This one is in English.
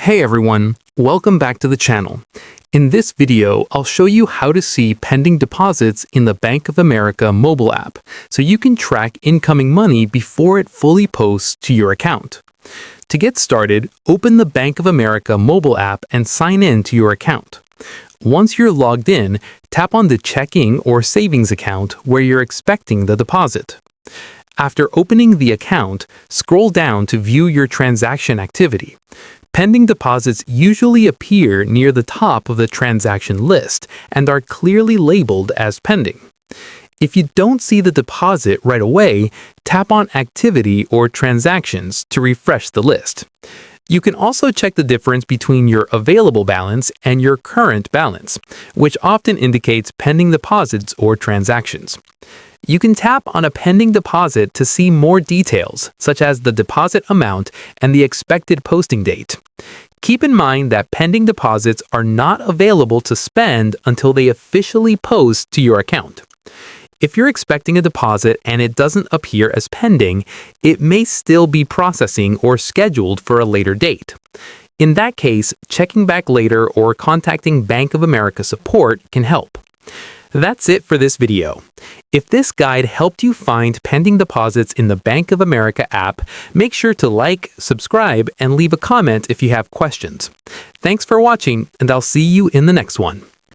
Hey everyone, welcome back to the channel. In this video, I'll show you how to see pending deposits in the Bank of America mobile app so you can track incoming money before it fully posts to your account. To get started, open the Bank of America mobile app and sign in to your account. Once you're logged in, tap on the checking or savings account where you're expecting the deposit. After opening the account, scroll down to view your transaction activity. Pending deposits usually appear near the top of the transaction list and are clearly labeled as pending. If you don't see the deposit right away, tap on Activity or Transactions to refresh the list. You can also check the difference between your available balance and your current balance, which often indicates pending deposits or transactions. You can tap on a pending deposit to see more details, such as the deposit amount and the expected posting date. Keep in mind that pending deposits are not available to spend until they officially post to your account. If you're expecting a deposit and it doesn't appear as pending, it may still be processing or scheduled for a later date. In that case, checking back later or contacting Bank of America support can help. That's it for this video. If this guide helped you find pending deposits in the Bank of America app, make sure to like, subscribe, and leave a comment if you have questions. Thanks for watching, and I'll see you in the next one.